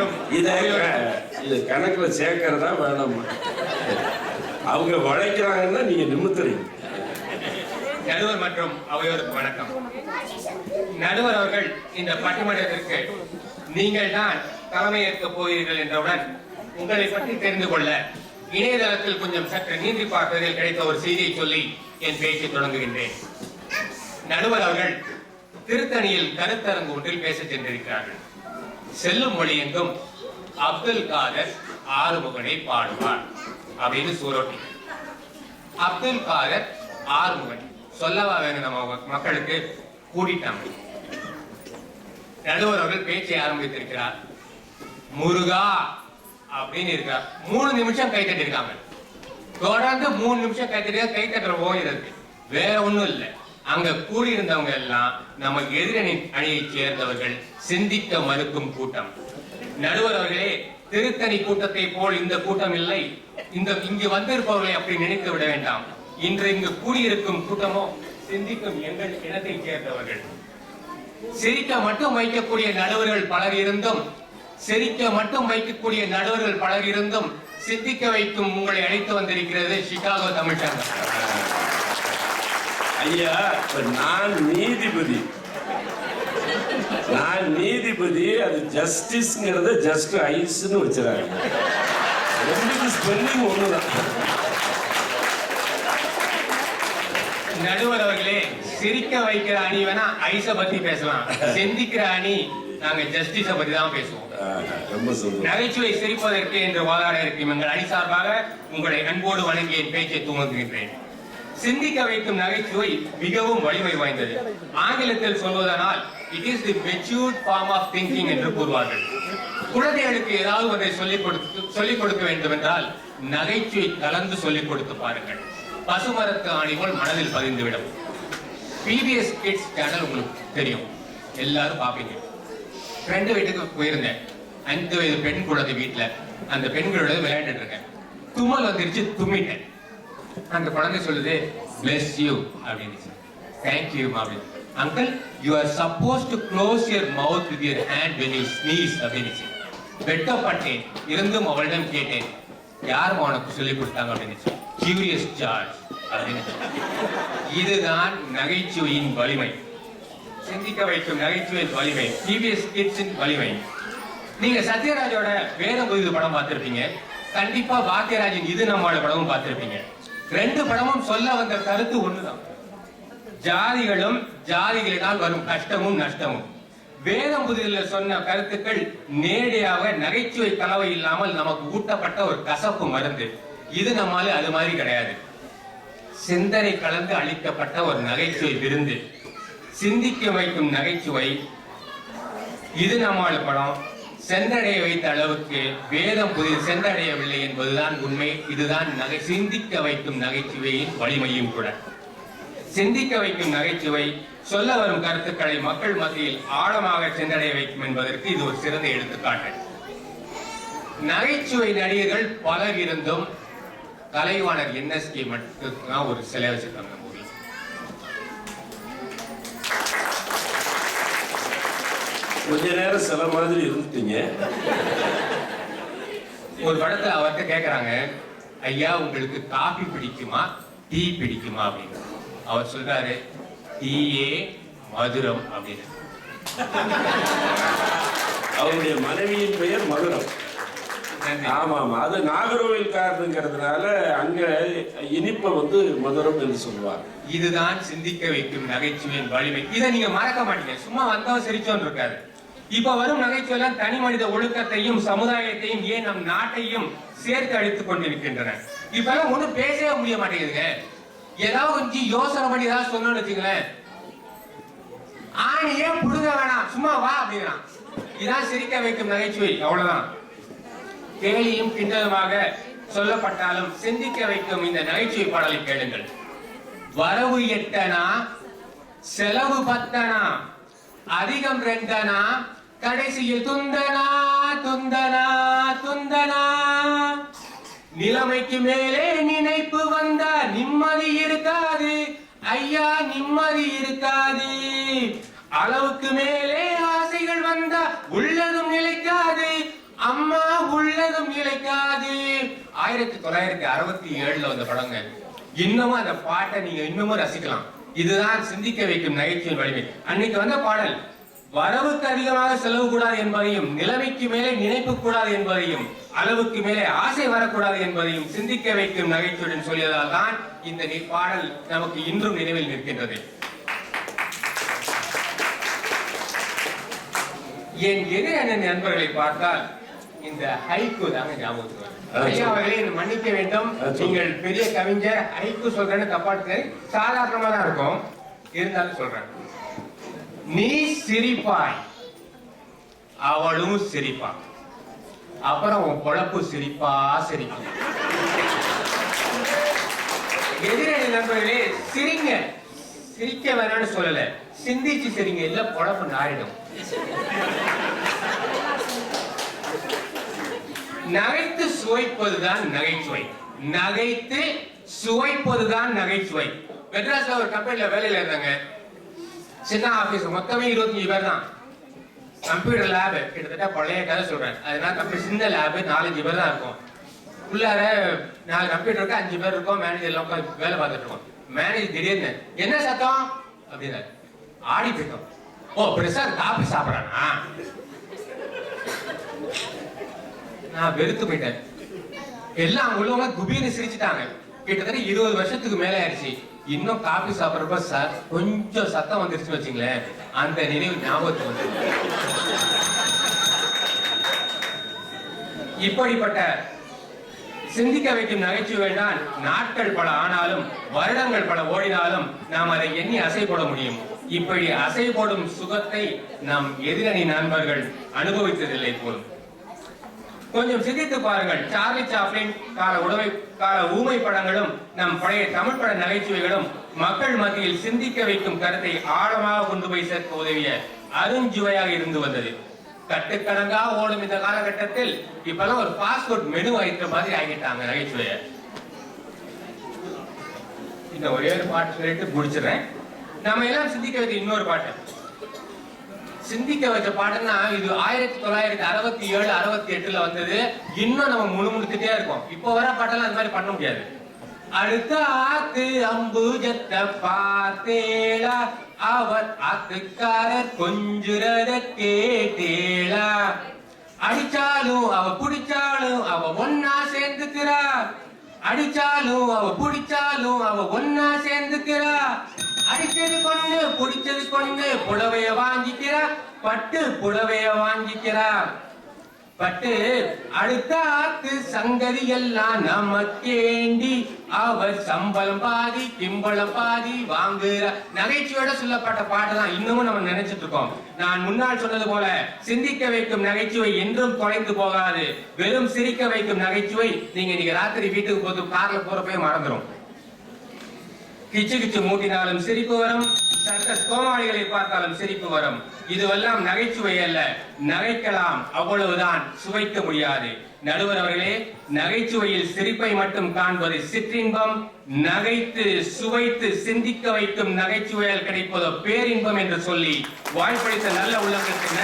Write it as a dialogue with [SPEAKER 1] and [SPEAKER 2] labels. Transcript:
[SPEAKER 1] மற்றும்
[SPEAKER 2] இது கணக்குல சேர்க்கறதா வேணாமா? அவங்க வளைக்கிறாங்கன்னா நீங்க நிமித்துறீங்க.
[SPEAKER 1] நடுவர் மற்றும் அவையோருக்கு வணக்கம். நடுவர் அவர்கள் இந்த பட்டிமன்றத்திற்கு நீங்கள் தான் தலைமையேற்க போகிறீர்கள் என்றவுடன் உங்களை பற்றி தெரிந்து கொள்ள இணையதளத்தில் கொஞ்சம் சற்று நீந்தி பார்ப்பதில் கிடைத்த ஒரு செய்தியை சொல்லி என் பேச்சை தொடங்குகின்றேன். நடுவர் அவர்கள் திருத்தணியில் கருத்தரங்கு ஒன்றில் பேச சென்றிருக்கிறார்கள். செல்லும் மொழி எங்கும் அப்துல் காதர் ஆறுமுகனை பாடுவார் அப்படின்னு சூரோட்டி. அப்துல் காதர் ஆறுமுகன் சொல்லவா வேணும் நம்ம மக்களுக்கு? கூட்டிட்டாங்க. நடுவர் அவர்கள் பேச்சை ஆரம்பித்திருக்கிறார். முருகா அப்படின்னு இருக்கார். 3 நிமிஷம் கை தட்டி இருக்காங்க. தொடர்ந்து 3 நிமிஷம் கை தட்டுற போயிருக்கு. வேற ஒண்ணும் இல்லை. அங்க கூடியிருந்தவங்க எல்லாம் நம்ம எதிரணி அணியை சேர்ந்தவர்கள், சிந்திக்க மறுக்கும் கூட்டம். நடுவர் அவர்களே, திருத்தணி கூட்டத்தை போல் இந்த கூட்டம் இல்லை. இங்கு வந்திருப்பவர்களை அப்படி நினைத்து விட வேண்டாம். இன்று இங்கு கூடியிருக்கும் கூட்டமோ சிந்திக்கும் எங்கள் இனத்தை சேர்ந்தவர்கள். சிரிக்க மட்டும் வைக்கக்கூடிய நடுவர்கள் பலர் இருந்தும், சிரிக்க மட்டும் வைக்கக்கூடிய நடுவர்கள் பலர் இருந்தும் சிந்திக்க வைக்கும் உங்களை அழைத்து வந்திருக்கிறது சிகாகோ தமிழ்ச்சங்கம்.
[SPEAKER 2] ஐயா, நான் நீதிபதி, அது ஜஸ்டிஸ்ங்கிறத ஜஸ்ட் ஐஸ்ன்னு வச்சுறாங்க. ரெண்டுக்கு ஸ்பெல்லிங் ஒண்ணுதான்.
[SPEAKER 1] நடுவர் அவர்களே, சிரிக்க வைக்கிற அணி வேணா ஐஸ பத்தி பேசலாம், சிந்திக்கிற அணி நாங்க ஜஸ்டிஸ பத்தி தான் பேசுவோம். நகைச்சுவை சிரிப்பதற்கு என்று வாதாட இருக்கும் எங்கள் அணி சார்பாக உங்களை அன்போடு வழங்கி என் பேச்சை துவங்குகின்றேன். சிந்திக்க வைக்கும் நகைச்சுவை மிகவும் வலிமை வாய்ந்தது. ஆங்கிலத்தில் சொல்வதனால் it is the matured form of thinking என்று கூறுவார்கள். குழந்தைகளுக்கு ஏதாவது ஒன்றை சொல்லிக் கொடுக்க வேண்டும் என்றால் நகைச்சுவை கலந்து சொல்லிக் கொடுத்து பாருங்கள். பசுமரத்து ஆணிகள் மனதில் பதிந்துவிடும். PBS கிட்ஸ் சேனல் உங்களுக்கு தெரியும், எல்லாரும் பாப்பீங்க. ஃப்ரெண்டு வீட்டுக்கு போயிருந்தேன். 5 வயது பெண் குழந்தை வீட்டுல. அந்த பெண்களோட விளையாண்டுட்டு இருக்கேன். தும்மல் வந்துருச்சு, தும்மிட்டேன். அந்த குழந்தை சொல்லுது, bless you அப்படின்னு. Thank you மாமி. Uncle, you are supposed to close your mouth with your hand when you sneeze அப்படின்னு. வெட்டப்பட்டேன். இருந்தும் அவளிடம் கேட்டேன், யார் உனக்கு சொல்லிக் கொடுத்தாங்க அப்படின்னு. கியூரியஸ் ஜார்ஜ் அப்படின்னு. இதுதான் நகைச்சுவையின் வலிமை. சிந்திக்க வைக்கும் நகைச்சுவையின் வலிமை, PBS கிட்ஸின் வலிமை. நீங்க சத்யராஜோட வேதம் புதிது படம் பார்த்திருப்பீங்க. கண்டிப்பா பாக்கியராஜின் இது நம்மளோட படமும் பார்த்திருப்பீங்க. 2 படமும் சொல்ல வந்த கருத்து ஒண்ணுதான். ஜாதிகளும் ஜாதிகளினால் வரும் கஷ்டமும் நஷ்டமும். வேதம் புதிதில் சொன்ன கருத்துக்கள் நேரடியாக நகைச்சுவை கலவை இல்லாமல் நமக்கு ஊட்டப்பட்ட ஒரு கசப்பு மருந்து. இது நம்மால அது மாதிரி கிடையாது. சிந்தனை கலந்து அளிக்கப்பட்ட ஒரு நகைச்சுவை விருந்து. சிந்திக்க வைக்கும் நகைச்சுவை. இது நம்மால படம் சென்றடைய வைத்த அளவுக்கு வேதம் புதிது சென்றடையவில்லை என்பதுதான் உண்மை. இதுதான் சிந்திக்க வைக்கும் நகைச்சுவையின் வலிமையும் கூட. சிந்திக்க வைக்கும் நகைச்சுவை சொல்ல வரும் கருத்துக்களை மக்கள் மத்தியில் ஆழமாக சென்றடைய வைக்கும் என்பதற்கு இது ஒரு சிறந்த எடுத்துக்காட்டு. நகைச்சுவை நடிகர்கள் பலர் இருந்தும் கலைவாணர் NSK மட்டும்தான் ஒரு சிலை வச்சிருக்காங்க.
[SPEAKER 2] கொஞ்ச நேரம் சில மாதிரி இருந்துட்டீங்க.
[SPEAKER 1] ஒரு படத்துல அவர்கிட்ட கேக்குறாங்க, ஐயா உங்களுக்கு காபி பிடிக்குமா டீ பிடிக்குமா அப்படின்னு. அவர் சொல்றாரு, டீயே மதுரம் அப்படின்னு.
[SPEAKER 2] அவருடைய மனைவியின் பெயர் மதுரம். ஆமா, அது நாகர்கோவில்காரங்கிறதுனால அங்க இனிப்பை மதுரம் என்று சொல்லுவார்.
[SPEAKER 1] இதுதான் சிந்திக்க வைக்கும் நகைச்சுவையின் வலிமை. இதை நீங்க மறக்க மாட்டீங்க. சும்மா வந்தவன் சிரிச்சோன்னு இருக்காரு. இப்ப வரும் நகைச்சுவை தனி மனித ஒழுக்கத்தையும் சமுதாயத்தையும் ஏன் நம் நாட்டையும் சேர்த்து அழித்துக் கொண்டிருக்கின்றன. இப்ப எல்லாம் ஒண்ணும் பேசவே முடிய மாட்டேங்குதுங்க. ஏதாவது கொஞ்சம் யோசனை பண்ணி ஏதாவது சொன்னோம்னு வச்சுங்களேன், ஆணியே புடுங்க வேணாம், சும்மா வா அப்படிங்கிறான். இதான் சிரிக்க வைக்கும் நகைச்சுவை. அவ்வளவுதான். கேலியும் கிண்டலுமாக சொல்லப்பட்டாலும் சிந்திக்க வைக்கும் இந்த நகைச்சுவை பாடலை கேளுங்கள். வரவு 8 செலவு 10, அதிகம் 2, கடைசியில் துந்தனா துந்தனா துந்தனா. நிலைமைக்கு மேலே நினைப்பு வந்தா நிம்மதி இருக்காது ஐயா, நிம்மதி இருக்காது. அளவுக்கு மேலே ஆசைகள் வந்தா உள்ளதும் நிலைக்காது. அம்மா உள்ளதும் நிலைக்காது. 1967 வந்த படங்க. இன்னமும் அந்த பாட்டை நீங்க இன்னமும் ரசிக்கலாம். இதுதான் சிந்திக்க வைக்கும் நகைச்சுவை வலிமை. அன்னைக்கு வந்த பாடல் வரவுக்கு அதிகமாக செலவு கூடாது என்பதையும், நிலைமைக்கு மேலே நினைப்பு கூடாது என்பதையும், அளவுக்கு மேலே ஆசை வரக்கூடாது என்பதையும் சிந்திக்க வைக்கும் நகைச்சுவையுடன் சொல்லியதால் தான் இந்த பாடல் நமக்கு இன்றும் நினைவில் நிற்கின்றது. என் எதிரான நண்பர்களை பார்த்தால் இந்த ஹைக்கு தாங்க ஞாபகம் வரும். ஐயா அவர்களே மன்னிக்க வேண்டும், நீங்கள் பெரிய கவிஞர், ஹைக்கு சொல்றேன்னு தப்பாட்டு சாதாரணமா தான் இருக்கும், இருந்தாலும் சொல்றேன். நீ சிரிப்பாய், அவளும் சிரிப்பா, அப்புறம் உன் பொழப்பு சிரிப்பா சிரிக்கும். எதிரணி நண்பர்களே சிரிங்க, சிரிக்க வேணாம்னு சொல்லல, சிந்திச்சு சிரிங்க, இல்ல பொழப்பு நாரிடும். நகைத்து சுவைப்பதுதான் நகைச்சுவை, நகைத்து சுவைப்பதுதான் நகைச்சுவை. மெட்ராஸ்ல ஒரு கம்பெனில வேலையில இருந்தாங்க, சின்ன ஆபீஸ், மொத்தமே 25 பேர் தான். கம்ப்யூட்டர் லேப், கிட்டத்தட்ட பழைய கதை சொல்றேன். அதனால கம்ப்யூட்டர் சின்ன லேப், 4-5 பேர் தான் இருக்கும். உள்ளார 4 கம்ப்யூட்டர் இருக்கு, 5 பேர் இருக்கும். மேனேஜர் எல்லாம் வேலை பார்த்துட்டு இருக்கோம். மேனேஜர் திடீர்னு என்ன சத்தம் அப்படின்னா ஆடி போயிட்டோம். ஓ பிரசாத் காபி சாப்பிடறானா? நான் வெறுத்து போயிட்டேன். எல்லாம் உள்ளவங்க குபீர்னு சிரிச்சுட்டாங்க. கிட்டத்தட்ட 20 வருஷத்துக்கு மேல ஆயிடுச்சு. இன்னும் காபி சாப்பிடுறப்ப கொஞ்சம் சத்தம் வந்துருச்சு வச்சுங்களேன், அந்த நினைவு ஞாபகத்துக்கு வந்து. இப்படிப்பட்ட சிந்திக்க வைக்கும் நகைச்சுவை தான் நாட்கள் பல ஆனாலும், வருடங்கள் பல ஓடினாலும் நாம் அதை எண்ணி அசை போட முடியும். இப்படி அசை போடும் சுகத்தை நம் எதிரணி நண்பர்கள் அனுபவித்ததில்லை போலும். கொஞ்சம் சிந்தித்து பாருங்கள். சார்லி சாப்ளின் கால ஊமை படங்களும் நம் பழைய தமிழ் பட நகைச்சுவைகளும் மக்கள் மத்தியில் சிந்திக்க வைக்கும் கருத்தை ஆழமாக கொண்டு போய் சேர்க்க உதவிய அருஞ்சுவையாக இருந்து வந்தது. கட்டுக்கணங்கா ஓடும் இந்த காலகட்டத்தில் இப்பெல்லாம் ஒரு ஃபாஸ்ட் ஃபுட் மெனு ஆயிட்ட மாதிரி ஆகிட்டாங்க நகைச்சுவைய. இந்த ஒரே ஒரு பாட்டு சொல்லிட்டு முடிச்சிடறேன். நம்ம எல்லாம் சிந்திக்க வைத்த இன்னொரு பாட்டு, சிந்திக்க வச்ச பாட்டுன்னா இது 1967 68 வந்தது. இன்னும் நம்ம முணுமுணுத்துட்டே இருக்கோம். இப்போ வர பாட்டெல்லாம் அந்த மாதிரி பண்ண முடியாது. அடுத்த ஆத்து அம்புஜத்தை பார்த்தேளா, அவர் ஆத்துக்காரர் கொஞ்சுறத கேட்டேளா, அடிச்சாலும் அவ புடிச்சாலும் அவ ஒன்னா சேர்ந்துக்கிறா, அடிச்சாலும் அவ புடிச்சாலும் அவ ஒன்னா சேர்ந்துக்கிறா, அடிச்சது கொண்டு புடிச்சது கொண்டு புடவைய வாங்கிக்கிறா, பட்டு புடவைய வாங்கிக்கிறா, பட்டு அடுத்த ஆத்து சங்கதி எல்லாம் நமக்கேண்டி, அவர் சம்பளம் பாதி கிம்பளம் பாதி வாங்குற. நகைச்சுவையோட சொல்லப்பட்ட பாட்டு தான் இன்னமும் நம்ம நினைச்சிட்டு இருக்கோம். நான் முன்னால் சொன்னது போல சிந்திக்க வைக்கும் நகைச்சுவை என்றும் தொலைந்து போகாது. வெறும் சிரிக்க வைக்கும் நகைச்சுவை நீங்க இன்னைக்கு ராத்திரி வீட்டுக்கு போது கார்ல போறப்பே மறந்துடும். கிச்சு கிச்சு மூட்டினாலும் சிரிப்பு வரும், சர்க்கஸ் கோமாளிகளை பார்த்தாலும் சிரிப்பு வரும். இதுவெல்லாம் நகைச்சுவை அல்ல, நகைக்கலாம், அவ்வளவுதான், சுவைக்க முடியாது. நடுவர் அவர்களே, நகைச்சுவையில் சிரிப்பை மட்டும் காண்பது சிற்றின்பம், நகைத்து சுவைத்து சிந்திக்க வைக்கும் நகைச்சுவையால் கிடைப்பதோ பேரின்பம் என்று சொல்லி வாய்ப்பளித்த நல்ல உள்ளங்களுக்கு